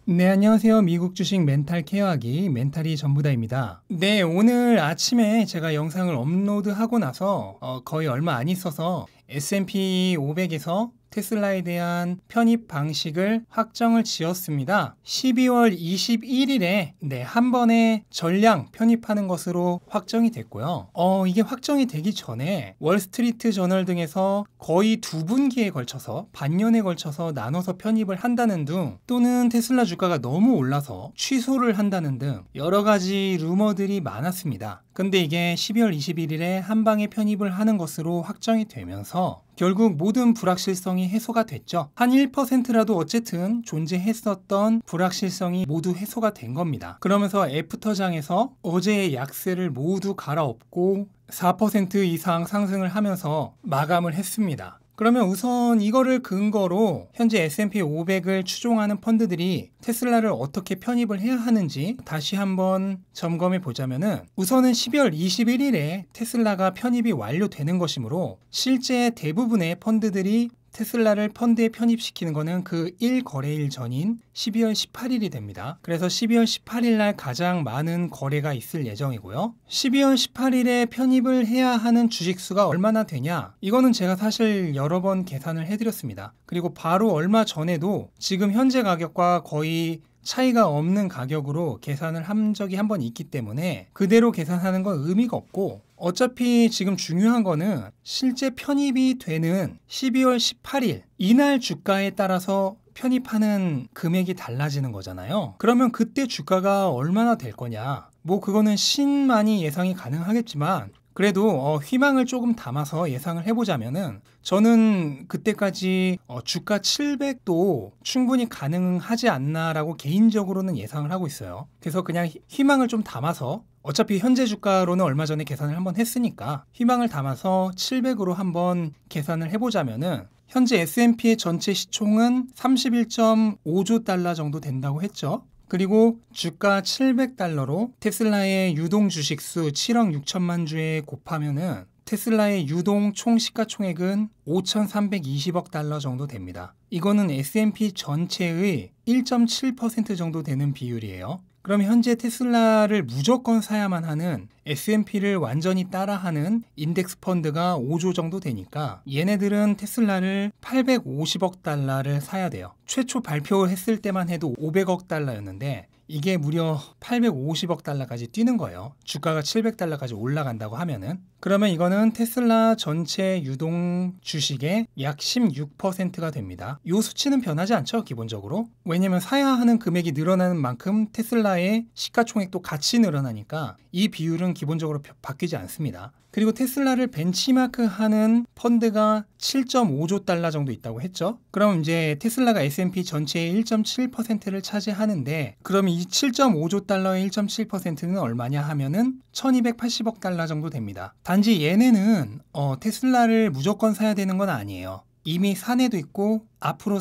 네, 안녕하세요. 미국 주식 멘탈 케어하기 멘탈이 전부다입니다. 네, 오늘 아침에 제가 영상을 업로드하고 나서 거의 얼마 안 있어서 S&P 500에서 테슬라에 대한 편입 방식을 확정을 지었습니다. 12월 21일에 한 번에 전량 편입하는 것으로 확정이 됐고요. 이게 확정이 되기 전에 월스트리트 저널 등에서 거의 2분기에 걸쳐서 반년에 걸쳐서 나눠서 편입을 한다는 등, 또는 테슬라 주가가 너무 올라서 취소를 한다는 등 여러 가지 루머들이 많았습니다. 근데 이게 12월 21일에 한 방에 편입을 하는 것으로 확정이 되면서 결국 모든 불확실성이 해소가 됐죠. 한 1%라도 어쨌든 존재했었던 불확실성이 모두 해소가 된 겁니다. 그러면서 애프터장에서 어제의 약세를 모두 갈아엎고 4% 이상 상승을 하면서 마감을 했습니다. 그러면 우선 이거를 근거로 현재 S&P 500을 추종하는 펀드들이 테슬라를 어떻게 편입을 해야 하는지 다시 한번 점검해 보자면은, 우선은 12월 21일에 테슬라가 편입이 완료되는 것이므로 실제 대부분의 펀드들이 테슬라를 펀드에 편입시키는 것은 그 1거래일 전인 12월 18일이 됩니다. 그래서 12월 18일 날 가장 많은 거래가 있을 예정이고요. 12월 18일에 편입을 해야 하는 주식수가 얼마나 되냐? 이거는 제가 사실 여러 번 계산을 해드렸습니다. 그리고 바로 얼마 전에도 지금 현재 가격과 거의 차이가 없는 가격으로 계산을 한 적이 한 번 있기 때문에 그대로 계산하는 건 의미가 없고, 어차피 지금 중요한 거는 실제 편입이 되는 12월 18일 이날 주가에 따라서 편입하는 금액이 달라지는 거잖아요. 그러면 그때 주가가 얼마나 될 거냐? 뭐 그거는 신만이 예상이 가능하겠지만, 그래도 희망을 조금 담아서 예상을 해보자면은, 저는 그때까지 주가 700도 충분히 가능하지 않나라고 개인적으로는 예상을 하고 있어요. 그래서 그냥 희망을 좀 담아서, 어차피 현재 주가로는 얼마 전에 계산을 한번 했으니까 희망을 담아서 700으로 한번 계산을 해보자면은, 현재 S&P의 전체 시총은 31.5조 달러 정도 된다고 했죠. 그리고 주가 700달러로 테슬라의 유동 주식수 7억 6천만 주에 곱하면은 테슬라의 유동 총 시가총액은 5,320억 달러 정도 됩니다. 이거는 S&P 전체의 1.7% 정도 되는 비율이에요. 그럼 현재 테슬라를 무조건 사야만 하는, S&P를 완전히 따라하는 인덱스 펀드가 5조 정도 되니까 얘네들은 테슬라를 850억 달러를 사야 돼요. 최초 발표했을 때만 해도 500억 달러였는데 이게 무려 850억 달러까지 뛰는 거예요. 주가가 700달러까지 올라간다고 하면은. 그러면 이거는 테슬라 전체 유동 주식의 약 16%가 됩니다. 이 수치는 변하지 않죠, 기본적으로. 왜냐면 사야 하는 금액이 늘어나는 만큼 테슬라의 시가총액도 같이 늘어나니까 이 비율은 기본적으로 바뀌지 않습니다. 그리고 테슬라를 벤치마크하는 펀드가 7.5조 달러 정도 있다고 했죠. 그럼 이제 테슬라가 S&P 전체의 1.7%를 차지하는데, 그럼 이 7.5조 달러의 1.7%는 얼마냐 하면은 1280억 달러 정도 됩니다. 단지 얘네는 테슬라를 무조건 사야 되는 건 아니에요. 이미 산 애도 있고 앞으로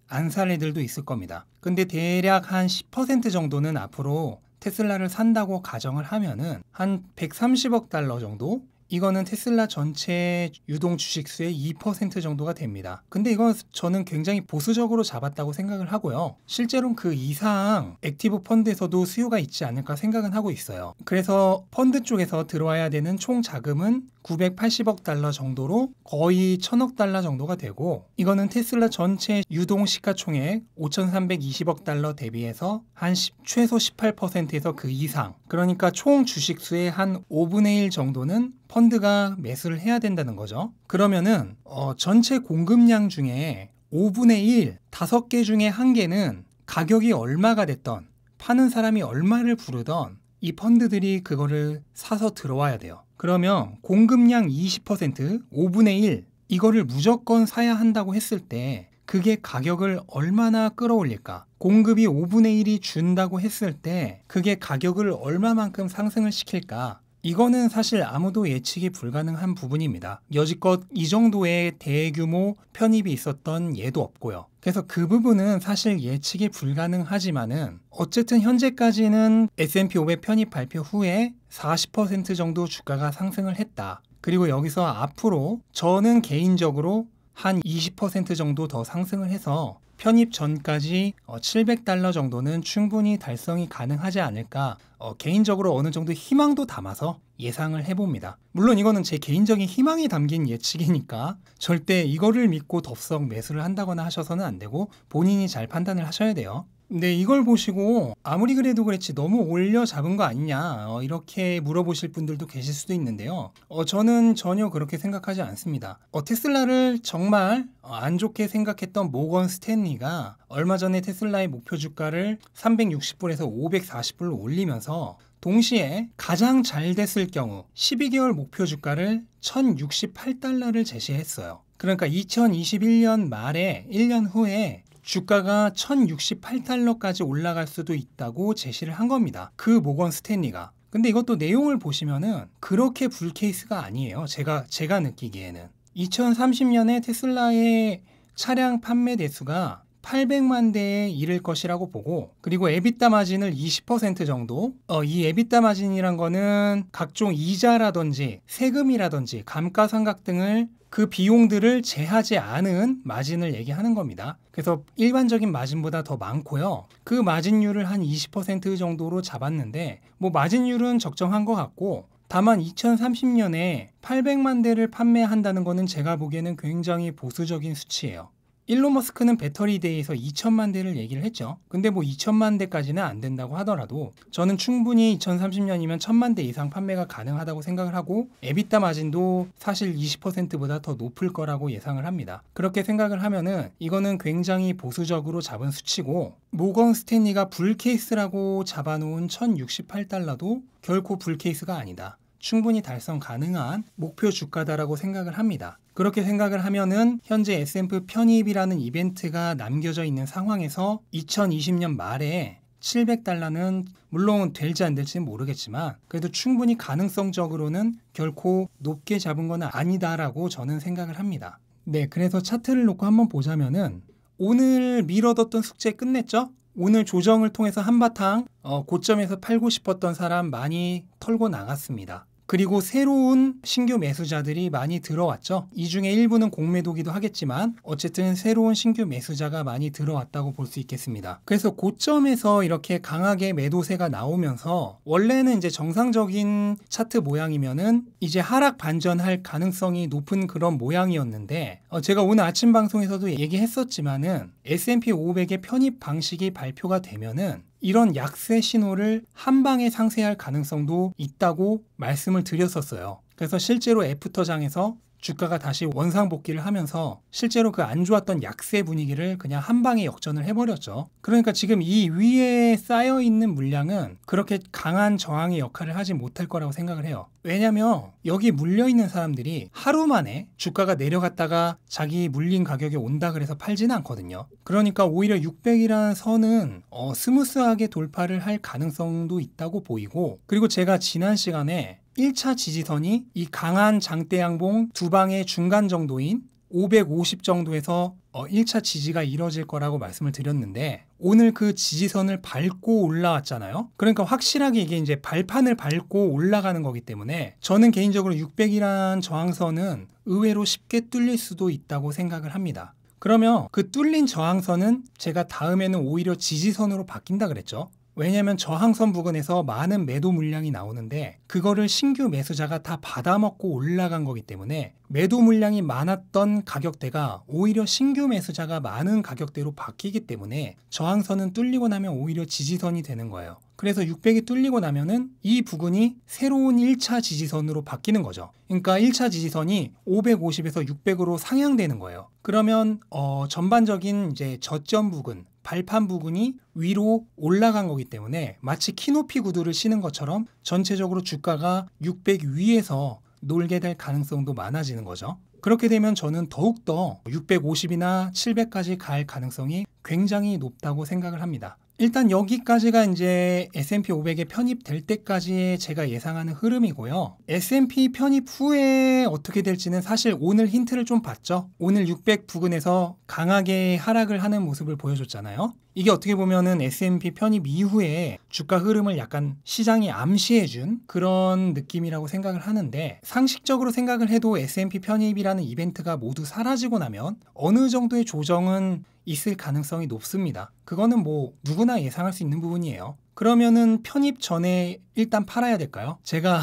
안 살 애들도 있을 겁니다. 근데 대략 한 10% 정도는 앞으로 테슬라를 산다고 가정을 하면은 한 130억 달러 정도? 이거는 테슬라 전체 유동 주식수의 2% 정도가 됩니다. 근데 이건 저는 굉장히 보수적으로 잡았다고 생각을 하고요. 실제로는 그 이상 액티브 펀드에서도 수요가 있지 않을까 생각은 하고 있어요. 그래서 펀드 쪽에서 들어와야 되는 총 자금은 980억 달러 정도로 거의 1000억 달러 정도가 되고, 이거는 테슬라 전체 유동 시가총액 5320억 달러 대비해서 한 최소 18%에서 그 이상, 그러니까 총 주식수의 한 5분의 1 정도는 펀드가 매수를 해야 된다는 거죠. 그러면은 전체 공급량 중에 5분의 1, 5개 중에 1개는 가격이 얼마가 됐던, 파는 사람이 얼마를 부르던 이 펀드들이 그거를 사서 들어와야 돼요. 그러면 공급량 20%, 5분의 1, 이거를 무조건 사야 한다고 했을 때 그게 가격을 얼마나 끌어올릴까? 공급이 5분의 1이 준다고 했을 때 그게 가격을 얼마만큼 상승을 시킬까? 이거는 사실 아무도 예측이 불가능한 부분입니다. 여지껏 이 정도의 대규모 편입이 있었던 예도 없고요. 그래서 그 부분은 사실 예측이 불가능하지만은, 어쨌든 현재까지는 S&P 500 편입 발표 후에 40% 정도 주가가 상승을 했다. 그리고 여기서 앞으로 저는 개인적으로 한 20% 정도 더 상승을 해서 편입 전까지 700달러 정도는 충분히 달성이 가능하지 않을까 개인적으로 어느 정도 희망도 담아서 예상을 해봅니다. 물론 이거는 제 개인적인 희망이 담긴 예측이니까 절대 이거를 믿고 덥석 매수를 한다거나 하셔서는 안 되고 본인이 잘 판단을 하셔야 돼요. 근데 이걸 보시고 아무리 그래도 그렇지 너무 올려 잡은 거 아니냐 이렇게 물어보실 분들도 계실 수도 있는데요. 저는 전혀 그렇게 생각하지 않습니다. 테슬라를 정말 안 좋게 생각했던 모건 스탠리가 얼마 전에 테슬라의 목표 주가를 360불에서 540불로 올리면서 동시에 가장 잘 됐을 경우 12개월 목표 주가를 1068달러를 제시했어요. 그러니까 2021년 말에 1년 후에 주가가 1068달러까지 올라갈 수도 있다고 제시를 한 겁니다. 그 모건 스탠리가. 근데 이것도 내용을 보시면은 그렇게 불케이스가 아니에요. 제가 느끼기에는. 2030년에 테슬라의 차량 판매 대수가 800만 대에 이를 것이라고 보고, 그리고 에비타 마진을 20% 정도, 이 에비타 마진이란 거는 각종 이자라든지 세금이라든지 감가상각 등을 그 비용들을 제하지 않은 마진을 얘기하는 겁니다. 그래서 일반적인 마진보다 더 많고요. 그 마진율을 한 20% 정도로 잡았는데 뭐 마진율은 적정한 것 같고, 다만 2030년에 800만 대를 판매한다는 거는 제가 보기에는 굉장히 보수적인 수치예요. 일론 머스크는 배터리 데이에서 2천만 대를 얘기를 했죠. 근데 뭐 2천만 대까지는 안 된다고 하더라도 저는 충분히 2030년이면 1000만 대 이상 판매가 가능하다고 생각을 하고, 에비타 마진도 사실 20%보다 더 높을 거라고 예상을 합니다. 그렇게 생각을 하면은 이거는 굉장히 보수적으로 잡은 수치고, 모건 스탠리가 불케이스라고 잡아놓은 1068달러도 결코 불케이스가 아니다. 충분히 달성 가능한 목표 주가다라고 생각을 합니다. 그렇게 생각을 하면은 현재 S&P 편입이라는 이벤트가 남겨져 있는 상황에서 2020년 말에 700달러는 물론 될지 안 될지는 모르겠지만 그래도 충분히 가능성적으로는 결코 높게 잡은 건 아니다라고 저는 생각을 합니다. 네, 그래서 차트를 놓고 한번 보자면은 오늘 미뤄뒀던 숙제 끝냈죠? 오늘 조정을 통해서 한바탕 고점에서 팔고 싶었던 사람 많이 털고 나갔습니다. 그리고 새로운 신규 매수자들이 많이 들어왔죠. 이 중에 일부는 공매도기도 하겠지만 어쨌든 새로운 신규 매수자가 많이 들어왔다고 볼 수 있겠습니다. 그래서 고점에서 이렇게 강하게 매도세가 나오면서 원래는 이제 정상적인 차트 모양이면은 이제 하락 반전할 가능성이 높은 그런 모양이었는데, 제가 오늘 아침 방송에서도 얘기했었지만은 S&P 500의 편입 방식이 발표가 되면은 이런 약세 신호를 한 방에 상쇄할 가능성도 있다고 말씀을 드렸었어요. 그래서 실제로 애프터장에서 주가가 다시 원상복귀를 하면서 실제로 그 안 좋았던 약세 분위기를 그냥 한 방에 역전을 해버렸죠. 그러니까 지금 이 위에 쌓여있는 물량은 그렇게 강한 저항의 역할을 하지 못할 거라고 생각을 해요. 왜냐면 여기 물려있는 사람들이 하루 만에 주가가 내려갔다가 자기 물린 가격에 온다 그래서 팔지는 않거든요. 그러니까 오히려 600이라는 선은 스무스하게 돌파를 할 가능성도 있다고 보이고, 그리고 제가 지난 시간에 1차 지지선이 이 강한 장대 양봉 두 방의 중간 정도인 550 정도에서 1차 지지가 이뤄질 거라고 말씀을 드렸는데, 오늘 그 지지선을 밟고 올라왔잖아요. 그러니까 확실하게 이게 이제 발판을 밟고 올라가는 거기 때문에 저는 개인적으로 600이란 저항선은 의외로 쉽게 뚫릴 수도 있다고 생각을 합니다. 그러면 그 뚫린 저항선은 제가 다음에는 오히려 지지선으로 바뀐다 그랬죠. 왜냐하면 저항선 부근에서 많은 매도 물량이 나오는데 그거를 신규 매수자가 다 받아먹고 올라간 거기 때문에 매도 물량이 많았던 가격대가 오히려 신규 매수자가 많은 가격대로 바뀌기 때문에 저항선은 뚫리고 나면 오히려 지지선이 되는 거예요. 그래서 600이 뚫리고 나면은 이 부근이 새로운 1차 지지선으로 바뀌는 거죠. 그러니까 1차 지지선이 550에서 600으로 상향되는 거예요. 그러면 전반적인 이제 저점 부근, 발판 부근이 위로 올라간 거기 때문에 마치 키높이 구두를 신은 것처럼 전체적으로 주가가 600 위에서 놀게 될 가능성도 많아지는 거죠. 그렇게 되면 저는 더욱더 650이나 700까지 갈 가능성이 굉장히 높다고 생각을 합니다. 일단 여기까지가 이제 S&P 500에 편입될 때까지의 제가 예상하는 흐름이고요. S&P 편입 후에 어떻게 될지는 사실 오늘 힌트를 좀 봤죠. 오늘 600 부근에서 강하게 하락을 하는 모습을 보여줬잖아요. 이게 어떻게 보면은 S&P 편입 이후에 주가 흐름을 약간 시장이 암시해준 그런 느낌이라고 생각을 하는데, 상식적으로 생각을 해도 S&P 편입이라는 이벤트가 모두 사라지고 나면 어느 정도의 조정은 있을 가능성이 높습니다. 그거는 뭐 누구나 예상할 수 있는 부분이에요. 그러면은 편입 전에 일단 팔아야 될까요? 제가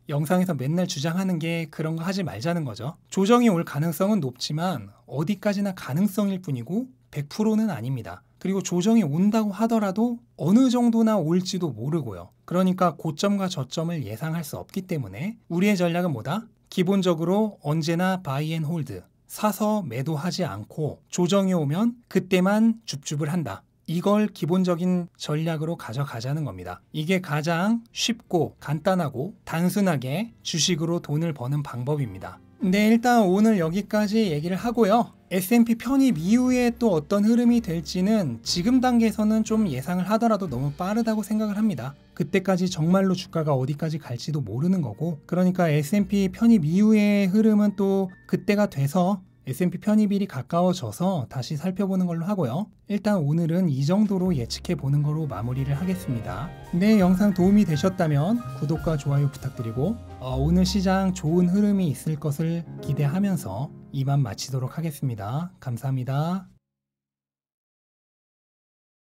영상에서 맨날 주장하는 게 그런 거 하지 말자는 거죠. 조정이 올 가능성은 높지만 어디까지나 가능성일 뿐이고 100%는 아닙니다. 그리고 조정이 온다고 하더라도 어느 정도나 올지도 모르고요. 그러니까 고점과 저점을 예상할 수 없기 때문에 우리의 전략은 뭐다? 기본적으로 언제나 바이 앤 홀드, 사서 매도하지 않고 조정이 오면 그때만 줍줍을 한다. 이걸 기본적인 전략으로 가져가자는 겁니다. 이게 가장 쉽고 간단하고 단순하게 주식으로 돈을 버는 방법입니다. 네, 일단 오늘 여기까지 얘기를 하고요. S&P 편입 이후에 또 어떤 흐름이 될지는 지금 단계에서는 좀 예상을 하더라도 너무 빠르다고 생각을 합니다. 그때까지 정말로 주가가 어디까지 갈지도 모르는 거고, 그러니까 S&P 편입 이후의 흐름은 또 그때가 돼서 S&P 편입일이 가까워져서 다시 살펴보는 걸로 하고요. 일단 오늘은 이 정도로 예측해 보는 거로 마무리를 하겠습니다. 네, 영상 도움이 되셨다면 구독과 좋아요 부탁드리고 오늘 시장 좋은 흐름이 있을 것을 기대하면서 이만 마치도록 하겠습니다. 감사합니다.